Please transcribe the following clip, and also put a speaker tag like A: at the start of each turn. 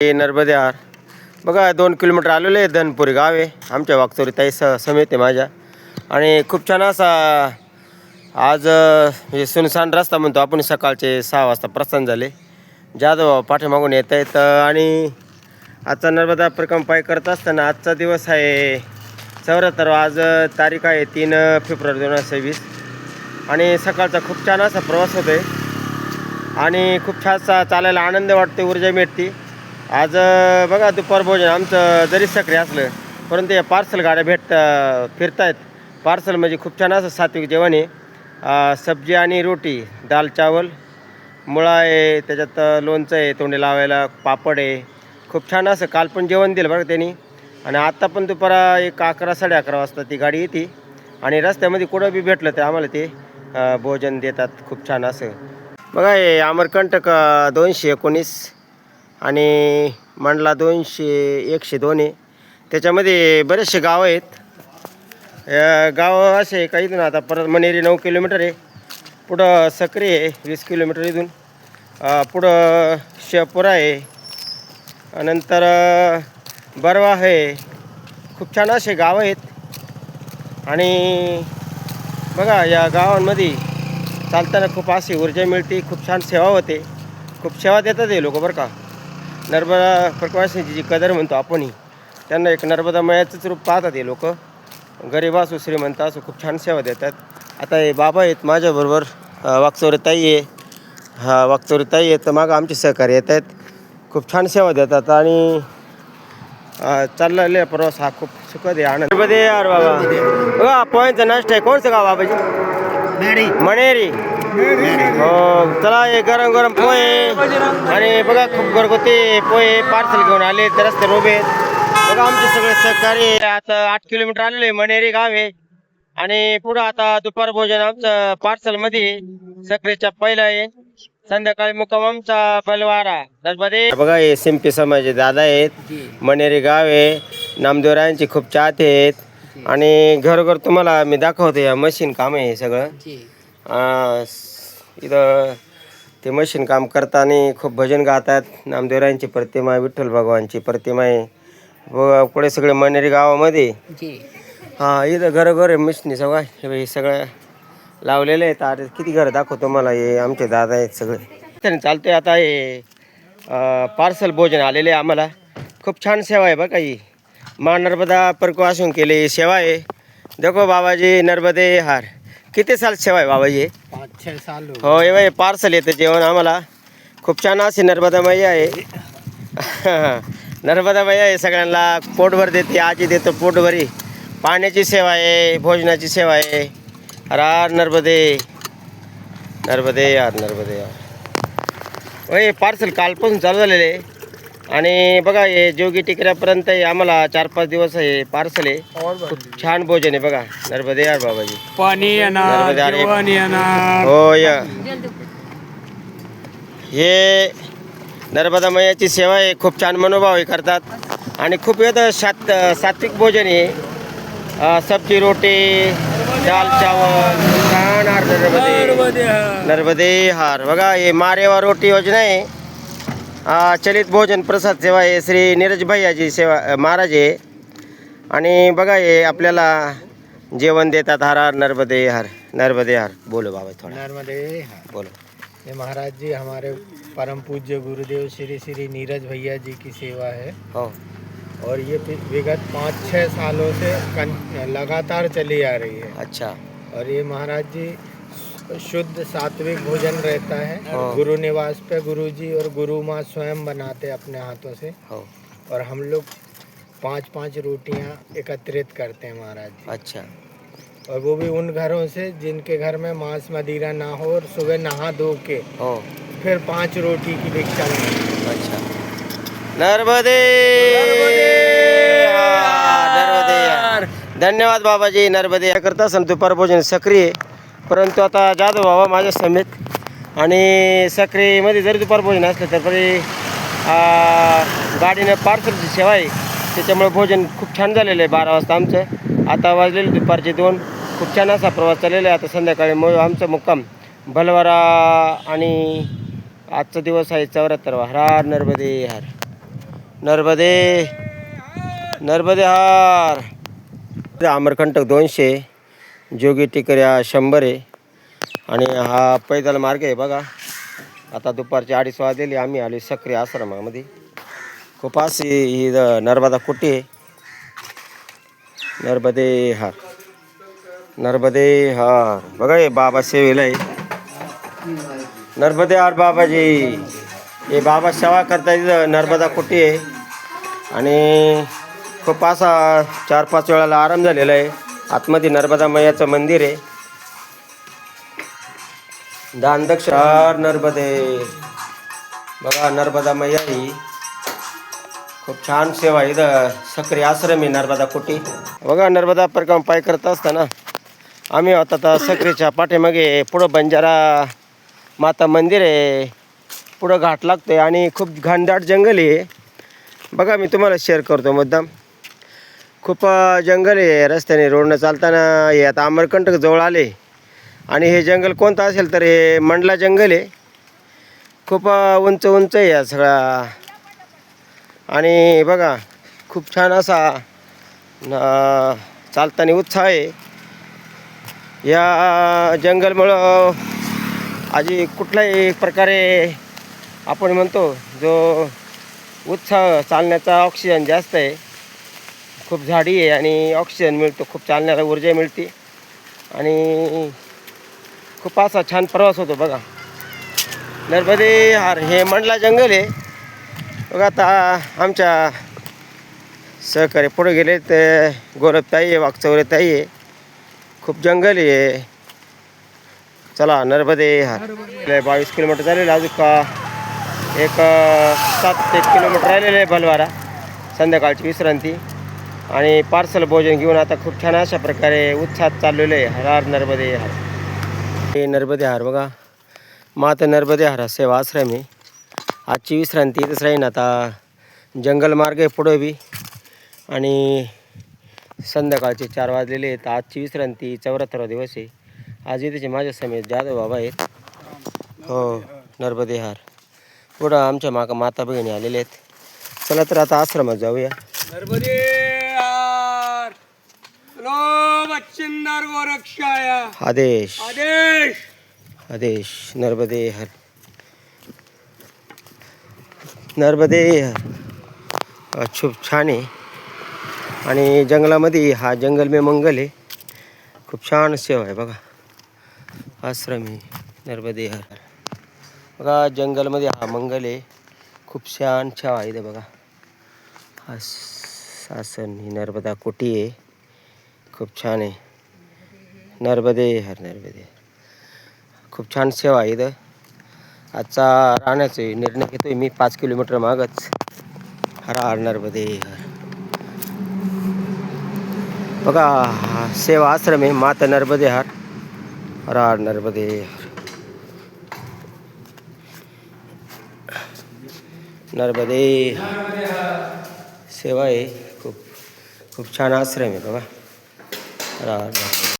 A: हे नर्मदे हार बघा 2 किलोमीटर आलेलो आहे. धनपुरी गाव आहे आमच्या वागचौरी ताई समेत आहे माझ्या. आणि खूप छान असा आज म्हणजे सुनसान रस्ता म्हणतो आपण. सकाळचे 6 वाजता प्रस्थान झाले. जाधव पाठीमागून येत आहेत. आणि आजचा नर्मदा परिक्रमा पाय करत असताना आजचा दिवस आहे 74. आज तारीख आहे 3 फेब्रुवारी 2026. आणि सकाळचा खूप छान असा प्रवास होतो आहे आणि खूप छान असा चालायला आनंद वाटते, ऊर्जा मिळते. आज बघा दुपार भोजन आमचं जरी सक्रिय असलं परंतु या पार्सल गाड्या फिरत आहेत. पार्सल म्हणजे खूप छान असं सात्विक जेवण आहे. सब्जी आणि रोटी, दाल चावल, मुळा आहे, त्याच्यात लोणचं आहे, तोंडी लावायला पापड आहे. खूप छान असं काल पण जेवण दिलं बरं त्यांनी. आणि आत्ता पण दुपारा 11 साडे 11 वाजता ती गाडी येते आणि रस्त्यामध्ये कुठं बी भेटलं तर आम्हाला ते भोजन देतात. खूप छान असं बघा. हे अमरकंटक 219 आणि मंडला 102 आहे. त्याच्यामध्ये बरेचसे गाव आहेत. गाव असे काही इथून आता परत मनेरी 9 किलोमीटर आहे. पुढं सकरी आहे 20 किलोमीटर इथून. पुढं शेपुरा आहे, नंतर बरवा आहे. खूप छान असे गाव आहेत. आणि बघा या गावांमध्ये चालताना खूप अशी ऊर्जा मिळते, खूप छान सेवा होते, खूप सेवा देतात हे लोक बरं का. नर्मदा परिक्रमाची जी कदर म्हणतो आपणही, त्यांना एक नर्मदा मायाचंच रूप पाहतात हे लोक. गरीब असो श्रीमंत असो खूप छान सेवा देतात. आता हे बाबा आहेत माझ्याबरोबर, वागचौरी ताई आहे. वागचौरी ताई आहे तर मागं आमचे सहकारी येत आहेत. खूप छान सेवा देतात आणि चाललेला प्रवास हा खूप सुखद आहे, आनंद मध्ये यार बाबा. बघा पोह्यांचा नाश्ता आहे. कोणचं गाव बाबाजी? मणेरी. हो चला, हे गरम गरम पोहे आणि बघा खूप घरगुती पोहे पार्सल घेऊन आले तर रस्ते उभे आहेत. बघा आमचे सगळे सहकारी आता 8 किलोमीटर आलेले मणेरी गाव आहे. आणि पुढं आता दुपार भोजन आमचं पार्सल मध्ये सक्रीच्या पहिला आहे. संध्याकाळी मुक्काम आमचा बलवारा दरबारी. बघा हे सिंपी समाज दादा आहेत, मणेरी गाव आहे. नामदेवरायांची खूप चाहते आहेत. आणि घरोघर तुम्हाला मी दाखवतो या मशीन काम आहे सगळं. इथं ते मशीन काम करताना खूप भजन गातात. नामदेवरायांची प्रतिमा, विठ्ठल भगवानची प्रतिमा आहे व पुढे सगळे मणेरी गावामध्ये. इथं घरोघर आहे मशीनी सगळं. हे सगळं लावलेले आहेत. आता किती घरं दाखवतो मला. हे आमचे दादा आहेत सगळे. त्याने चालतोय आता. हे पार्सल भोजन आलेले आम्हाला. खूप छान सेवा आहे बघा. ही माँ नर्मदा परिक्रमासून केली सेवा आहे. देखो बाबाजी नर्मदे हार. किती साल सेवा आहे बाबाजी?
B: 5-6 साल
A: हो. हे पार्सल येतं जेवण आम्हाला. खूप छान अशी नर्मदा मैया आहे. नर्मदा मैया आहे, सगळ्यांना पोटभर देते. आजी देतो पोटभरी. पाण्याची सेवा आहे, भोजनाची सेवा आहे. हर नर्मदे नर्मदे यार, नर्मदे यार. हे पार्सल कालपासून चालू झालेले आहे. आणि बघा हे जोगी टिकऱ्यापर्यंत आम्हाला 4-5 दिवस हे पार्सल आहे. खूप छान भोजन आहे बघा. नर्मदे यार बाबाजी.
B: पाणी येणार, जेवण येणार.
A: हो या. हे नर्मदा मैयाची सेवा आहे. खूप छान मनोभाव करतात आणि खूप येतं सात्विक भोजन आहे. सब्जी रोटी, दाल चावल, छान हार नर्मदे नर्मदे हार. बघा हे मारेवा रोटी योजना आहे. चलित भोजन प्रसाद सेवा आहे. श्री नीरज भैयाजी सेवा महाराज आहे. आणि बघा हे आपल्याला जेवण देतात. हर हर नर्मदे हर, नर्मदे हर. बोलो बाबा थोड़ा.
B: नर्मदे हार.
A: बोलो.
B: ये महाराज जी हमारे परम पूज्य गुरुदेव श्री श्री नीरज भैया जी की सेवा है.
A: हो.
B: और ये विगत 5-6 सालों से लगातार चली आ रही है.
A: अच्छा.
B: और ये महाराज जी शुद्ध सात्विक भोजन रहता है.
A: हाँ।
B: गुरु निवास पे गुरु जी और गुरु माँ स्वयं बनाते अपने हाथों से.
A: हो.
B: और हम लोग 5-5 रोटियां एकत्रित करते हैं महाराज जी.
A: अच्छा.
B: और वो भी उन घरों से जिनके घर में मांस मदिरा ना हो, और सुबह नहा धो के
A: हो.
B: फिर 5 रोटी की भिक्षा मांगते.
A: अच्छा. नर्मदे नर्मदे यार. धन्यवाद बाबाजी. नर्मदे करता असं दुपार भोजन सक्रिय, परंतु आता जाधव बाबा माझ्या समेत. आणि सक्रियमध्ये जरी दुपार भोजन असलं तर तरी गाडीनं पार्सलची सेवा आहे. त्याच्यामुळे भोजन खूप छान झालेलं आहे. 12 वाजता आमचं. आता वाजलेले दुपारचे 2. खूप छान असा प्रवास चाललेला आहे. आता संध्याकाळी मग आमचा मुक्काम भलवारा. आणि आजचा दिवस आहे 74वा. हर नर्मदे हर. नर्मदे नर्मदे हार. अमरकंटक 200, जोगी टिकऱ्या 100 आहे. आणि हा पैदल मार्ग आहे बघा. आता दुपारचे 2:30 वाजलेले, आम्ही आलो सक्रिय आश्रमामध्ये. खूप अशी ही नर्मदा कुटी आहे. नर्मदे हार नर्मदे हार. बघा हे बाबा सेवेला आहे. नर्मदे हार बाबाजी. हे बाबा सेवा करता इथं नर्मदा कुटी आहे. आणि खूप असा 4-5 वेळाला आराम झालेला आहे. आतमध्ये नर्मदा मैयाचं मंदिर आहे. दान दक्षिण नर्मदे. बघा नर्मदा मैया ही खूप छान सेवा इथं सक्रिय आश्रम आहे नर्मदा कुटी. बघा नर्मदा परिक्रमा पाय करत असताना आम्ही आता तर सक्रियच्या पाठीमागे पुढं बंजारा माता मंदिर आहे. पुढं घाट लागतोय आणि खूप घनदाट जंगल आहे. बघा मी तुम्हाला शेअर करतो मुद्दाम. खूप जंगल आहे. रस्त्याने रोडनं चालताना हे आता अमरकंटक जवळ आले. आणि हे जंगल कोणतं असेल तर हे मंडला जंगल आहे. खूप उंच उंच आहे या सगळा. आणि बघा खूप छान असा चालताना उत्साह आहे. या जंगलमुळं आजी कुठल्याही प्रकारे आपण म्हणतो जो उत्साह चालण्याचा ऑक्सिजन जास्त आहे. खूप झाडी आहे आणि ऑक्सिजन मिळतो. खूप चालण्याला ऊर्जा मिळते आणि खूप असा छान प्रवास होतो बघा. नर्मदे हार हे मंडला जंगल आहे बघा. आता आमच्या सहकारी पुढे गेले ते गोरखताई आहे, वाकचौरेताई आहे. खूप जंगल आहे. चला नर्मदे हार. 22 किलोमीटर झालेलं. अजून का एक 7-8 किलोमीटर राहिलेलं आहे बलवारा. संध्याकाळची विश्रांती आणि पार्सल भोजन घेऊन आता खूप छान अशा प्रकारे उत्साहात चाललेलं आहे. हर हर नर्मदे हार. हे नर्मदे हार बघा. माता नर्मदे हार सेवा आश्रम आहे. आजची विश्रांती इथंच राहीन. आता जंगल मार्ग आहे पुढं बी. आणि संध्याकाळचे 4 वाजलेले आहेत. आजची विश्रांती 74 दिवस आहे. आज इथे माझ्या समेत जाधव बाबा आहेत. हो नर्मदे हार. पुढं आमच्या माता भगिनी आलेले आहेत. चला तर आता आश्रमात जाऊया.
B: नर्मदे हार. लो बच्चिंदर गोरक्षाया
A: आदेश
B: आदेश.
A: आदेश. नर्मदे हार नर्मदे हार. खूप छान आहे. आणि जंगलामध्ये हा जंगल में मंगल आहे. खूप छान सेवा आहे बघा. आश्रम आहे नर्मदे हार. बघा जंगलमध्ये हा मंगल आहे. खूप छान सेवा आहे इथे बघा. हा शासन ही नर्मदा कुटी आहे. खूप छान आहे. नर्मदे हर नर्मदे. खूप छान सेवा आहे इथं. आजचा राहण्याचा निर्णय घेतोय मी 5 किलोमीटर मागच. हर हर नर्मदे हर. बघा हा सेवा आश्रम आहे माता नर्मदे हार. हर हर नर्मदे हर. नर्मदे सेवा आहे. खूप खूप छान आश्रम आहे बघा. हर हर.